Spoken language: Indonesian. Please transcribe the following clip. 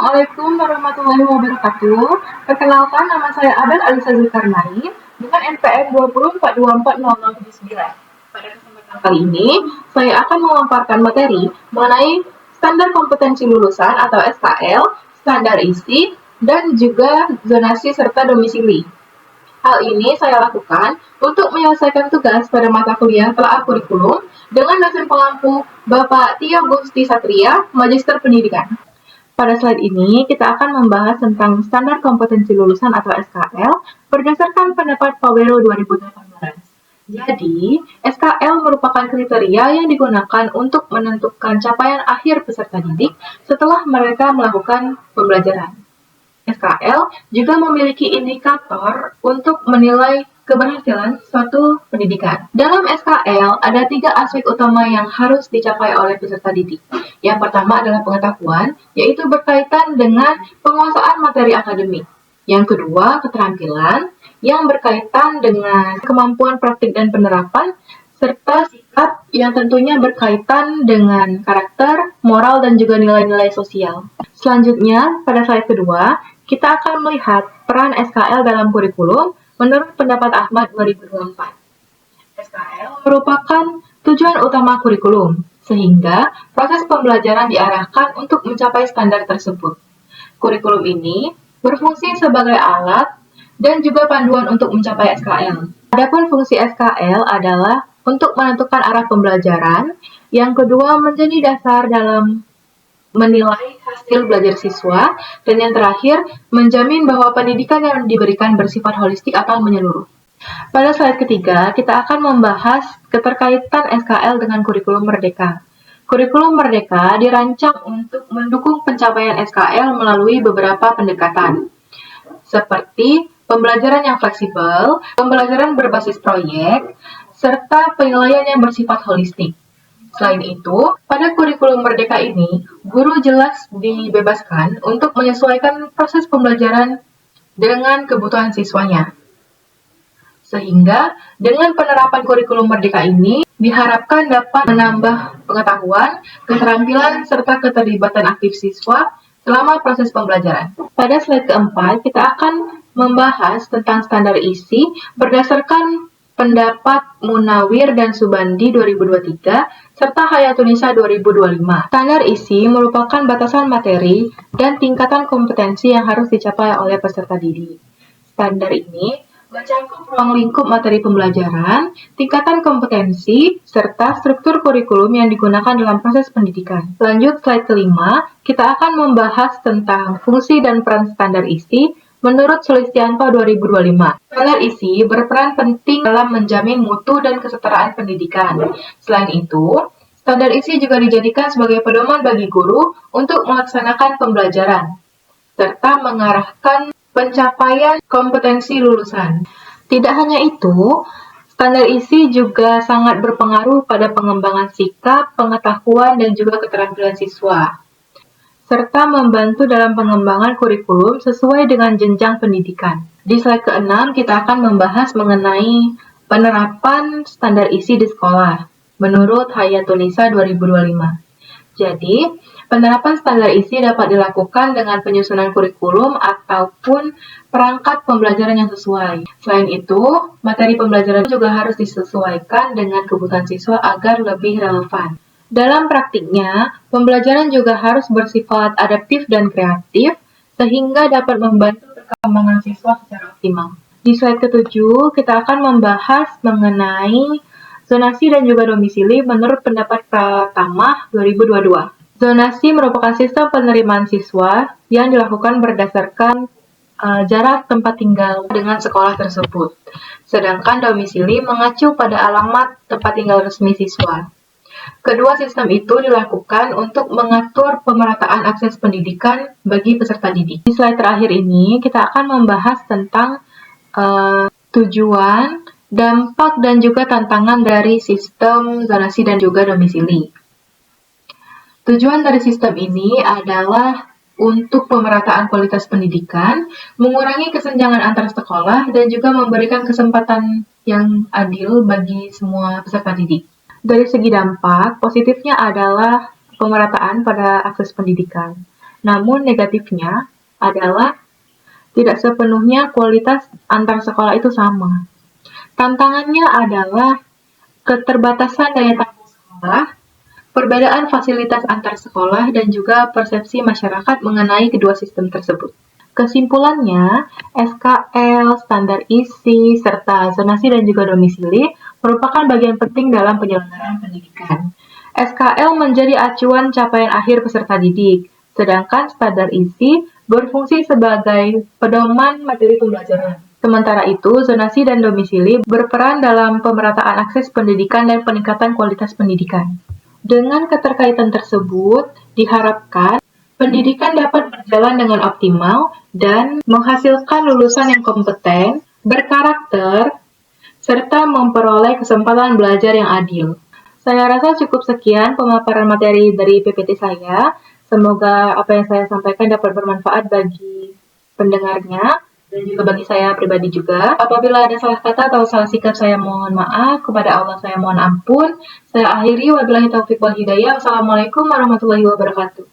Assalamualaikum warahmatullahi wabarakatuh. Perkenalkan, nama saya Abel Alisa Zulkarnain dengan NPM 20424079. Pada kesempatan kali ini, saya akan memaparkan materi mengenai standar kompetensi lulusan atau SKL, standar isi, dan juga zonasi serta domisili. Hal ini saya lakukan untuk menyelesaikan tugas pada mata kuliah telaah kurikulum dengan dosen pengampu Bapak Tio Gusti Satria, Magister Pendidikan. Pada slide ini, kita akan membahas tentang standar kompetensi lulusan atau SKL berdasarkan pendapat Pawero 2018. Jadi, SKL merupakan kriteria yang digunakan untuk menentukan capaian akhir peserta didik setelah mereka melakukan pembelajaran. SKL juga memiliki indikator untuk menilai keberhasilan suatu pendidikan. Dalam SKL, ada 3 aspek utama yang harus dicapai oleh peserta didik. Yang pertama adalah pengetahuan, yaitu berkaitan dengan penguasaan materi akademik. Yang kedua, keterampilan, yang berkaitan dengan kemampuan praktik dan penerapan, serta sikap yang tentunya berkaitan dengan karakter, moral, dan juga nilai-nilai sosial. Selanjutnya, pada slide kedua, kita akan melihat peran SKL dalam kurikulum menurut pendapat Ahmad 2024. SKL merupakan tujuan utama kurikulum, sehingga proses pembelajaran diarahkan untuk mencapai standar tersebut. Kurikulum ini berfungsi sebagai alat dan juga panduan untuk mencapai SKL. Adapun fungsi SKL adalah untuk menentukan arah pembelajaran, yang kedua menjadi dasar dalam menilai hasil belajar siswa, dan yang terakhir, menjamin bahwa pendidikan yang diberikan bersifat holistik atau menyeluruh. Pada slide ketiga, kita akan membahas keterkaitan SKL dengan kurikulum merdeka. Kurikulum merdeka dirancang untuk mendukung pencapaian SKL melalui beberapa pendekatan, seperti pembelajaran yang fleksibel, pembelajaran berbasis proyek, serta penilaian yang bersifat holistik. Selain itu, pada kurikulum merdeka ini, guru jelas dibebaskan untuk menyesuaikan proses pembelajaran dengan kebutuhan siswanya. Sehingga, dengan penerapan kurikulum merdeka ini, diharapkan dapat menambah pengetahuan, keterampilan, serta keterlibatan aktif siswa selama proses pembelajaran. Pada slide keempat, kita akan membahas tentang standar isi berdasarkan pendapat Munawir dan Subandi 2023 serta Hayatunisa 2025. Standar isi merupakan batasan materi dan tingkatan kompetensi yang harus dicapai oleh peserta didik. Standar ini mencakup ruang lingkup materi pembelajaran, tingkatan kompetensi, serta struktur kurikulum yang digunakan dalam proses pendidikan. Lanjut slide kelima, kita akan membahas tentang fungsi dan peran standar isi menurut Sulistianto 2025. Standar isi berperan penting dalam menjamin mutu dan kesetaraan pendidikan. Selain itu, standar isi juga dijadikan sebagai pedoman bagi guru untuk melaksanakan pembelajaran, serta mengarahkan pencapaian kompetensi lulusan. Tidak hanya itu, standar isi juga sangat berpengaruh pada pengembangan sikap, pengetahuan, dan juga keterampilan siswa, serta membantu dalam pengembangan kurikulum sesuai dengan jenjang pendidikan. Di slide ke-6, kita akan membahas mengenai penerapan standar isi di sekolah menurut Hayatunisa 2025. Jadi, penerapan standar isi dapat dilakukan dengan penyusunan kurikulum ataupun perangkat pembelajaran yang sesuai. Selain itu, materi pembelajaran juga harus disesuaikan dengan kebutuhan siswa agar lebih relevan. Dalam praktiknya, pembelajaran juga harus bersifat adaptif dan kreatif, sehingga dapat membantu perkembangan siswa secara optimal. Di slide ke-7, kita akan membahas mengenai zonasi dan juga domisili menurut pendapat Pratama 2022. Zonasi merupakan sistem penerimaan siswa yang dilakukan berdasarkan jarak tempat tinggal dengan sekolah tersebut. Sedangkan domisili mengacu pada alamat tempat tinggal resmi siswa. Kedua sistem itu dilakukan untuk mengatur pemerataan akses pendidikan bagi peserta didik. Di slide terakhir ini, kita akan membahas tentang tujuan, dampak, dan juga tantangan dari sistem zonasi dan juga domisili. Tujuan dari sistem ini adalah untuk pemerataan kualitas pendidikan, mengurangi kesenjangan antar sekolah, dan juga memberikan kesempatan yang adil bagi semua peserta didik. Dari segi dampak, positifnya adalah pemerataan pada akses pendidikan. Namun negatifnya adalah tidak sepenuhnya kualitas antar sekolah itu sama. Tantangannya adalah keterbatasan daya tampung sekolah, perbedaan fasilitas antar sekolah, dan juga persepsi masyarakat mengenai kedua sistem tersebut. Kesimpulannya, SKL, standar isi, serta zonasi dan juga domisili merupakan bagian penting dalam penyelenggaraan pendidikan. SKL menjadi acuan capaian akhir peserta didik, sedangkan standar isi berfungsi sebagai pedoman materi pembelajaran. Sementara itu, zonasi dan domisili berperan dalam pemerataan akses pendidikan dan peningkatan kualitas pendidikan. Dengan keterkaitan tersebut, diharapkan pendidikan dapat berjalan dengan optimal dan menghasilkan lulusan yang kompeten, berkarakter, serta memperoleh kesempatan belajar yang adil. Saya rasa cukup sekian pemaparan materi dari PPT saya. Semoga apa yang saya sampaikan dapat bermanfaat bagi pendengarnya dan juga bagi saya pribadi juga. Apabila ada salah kata atau salah sikap, saya mohon maaf. Kepada Allah saya mohon ampun. Saya akhiri, wabillahi taufiq wal hidayah. Wassalamualaikum warahmatullahi wabarakatuh.